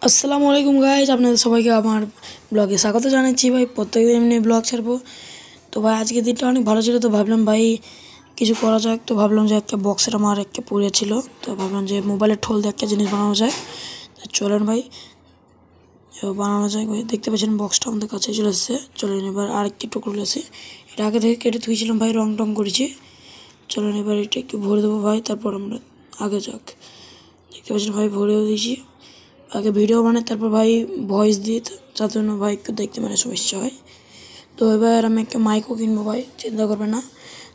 আসসালামু আলাইকুম গাইজ, আপনাদের সবাইকে আমার ব্লগে স্বাগত জানাচ্ছি। ভাই প্রত্যেকদিন এমনি ব্লগ ছাড়বো। তো ভাই আজকের দিনটা অনেক ভালো ছিল, তো ভাবলাম ভাই কিছু করা যাক। তো ভাবলাম যে একটা বক্সের আমার একটা পড়েছিল, তো ভাবলাম যে মোবাইলের ঠোল দিয়ে একটা জিনিস বানানো যায়। তো চলেন ভাই বানানো যায়। ভাই দেখতে পাচ্ছেন বক্সটা আমাদের কাছে চলে এসেছে। চলেন এবার আরেকটি টুকরো লেছে, এটা আগে থেকে কেটে ধুয়েছিলাম ভাই, রং টং করেছি। চলেন এবার এটা একটু ভরে দেবো ভাই, তারপর আমরা আগে যাক। দেখতে পাচ্ছেন ভাই ভরেও দিয়েছি। আগে ভিডিও বানাই তারপর ভাই ভয়েস দিই, যার জন্য ভাই একটু দেখতে মানে সমস্যা হয়। তো এবার আমি একটা মাইকও কিনবো ভাই, চিন্তা করবে না।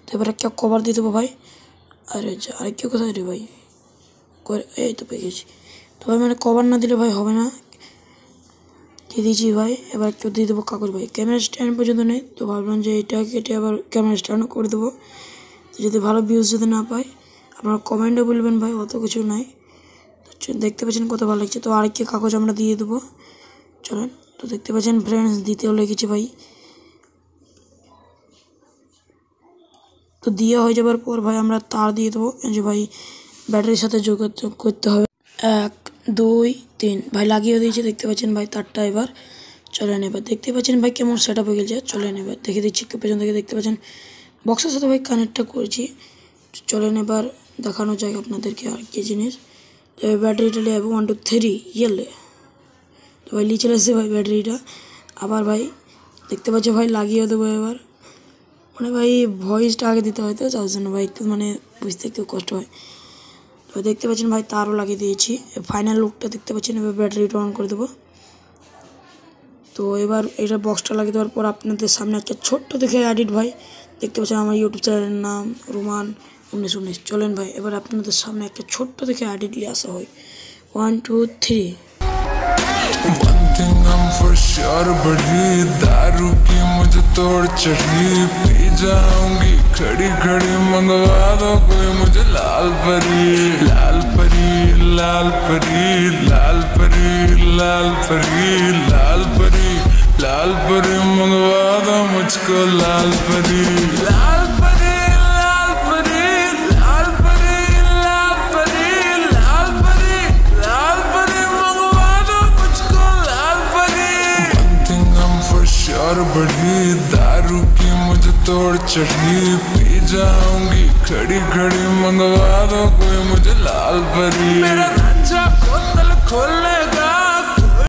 তো এবার একটা কভার দিয়ে দেবো ভাই। আরেকটু কোথায় রে ভাই, এই তো পেয়ে গেছি। তো ভাই মানে কভার না দিলে ভাই হবে না, দিয়ে দিয়েছি ভাই। এবার একটু দিয়ে দেবো কাগজ ভাই। ক্যামেরা স্ট্যান্ড পর্যন্ত নেই, তো ভাবলাম যে এটা কেটে আবার ক্যামেরা স্ট্যান্ডও করে দেবো। যদি ভালো ভিউজ যদি না পাই আপনারা কমেন্টে বলবেন ভাই, অত কিছু নাই। দেখতে পাচ্ছেন কত ভালো লাগছে। তো আরেকটি কাগজ আমরা দিয়ে দেবো, চলেন। তো দেখতে পাচ্ছেন ফ্রেন্ডস দিতেও লেগেছে ভাই। তো দিয়ে হয়ে যাবার পর ভাই আমরা তার দিয়ে দেবো, যে ভাই ব্যাটারির সাথে যোগাযোগ করতে হবে। 1 2 3 ভাই লাগিয়ে দিয়েছে, দেখতে পাচ্ছেন ভাই তারটা। এবার চলেন, এবার দেখতে পাচ্ছেন ভাই কেমন সেট আপ হয়ে গেছে। চলেন এবার দেখে দিচ্ছি পেছন থেকে। দেখতে পাচ্ছেন বক্সের সাথে ভাই কানেক্টটা করেছি। চলেন এবার দেখানো যায় আপনাদেরকে আর কি জিনিস। তো ব্যাটারিটা নিয়ে 1 2 3 ইয়েলে। তো ভাই নিয়ে চলে এসেছে ভাই ব্যাটারিটা। আবার ভাই দেখতে পাচ্ছি ভাই লাগিয়ে দেবো এবার। মানে ভাই ভয়েসটা আগে দিতে হয়, তো যার জন্য ভাই একটু মানে বুঝতে একটু কষ্ট হয়। তো দেখতে পাচ্ছেন ভাই তারও লাগিয়ে দিয়েছি। ফাইনাল লুকটা দেখতে পাচ্ছেন। এবার ব্যাটারিটা অন করে দেবো। তো এবার এটা বক্সটা লাগিয়ে দেওয়ার পর আপনাদের সামনে একটা ছোট্ট দেখে এডিট ভাই, দেখতে পাচ্ছেন আমার ইউটিউব চ্যানেলের নাম রোমান 1919। চলেন ভাই এবার আপনাদের সামনে একটা ছোট্ট দেখে এডিট নিয়ে আসা হয়। 1 2 3। One thing I'm for sure, बड़ी दारू की मुझे तोड़ चढ़ी, पी जाऊंगी खड़ी खड़ी, मंगवा दो कोई मुझे लाल परी, लाल परी, लाल परी, लाल परी, लाल परी, लाल परी, लाल परी, मंगवा दो मुझको लाल परी, लाल परी, लाल परी, लाल परी, लाल परी, लाल परी, लाल परी, मंगवा दो मुझको लाल परी। One thing I'm for sure, बड़ी दारू की मुझे तोड़ चढ़ी, पी जाऊंगी खड़ी खड़ी, मंगवा दो कोई मुझे लाल परी। मेरा रांझा बोतल खोलेगा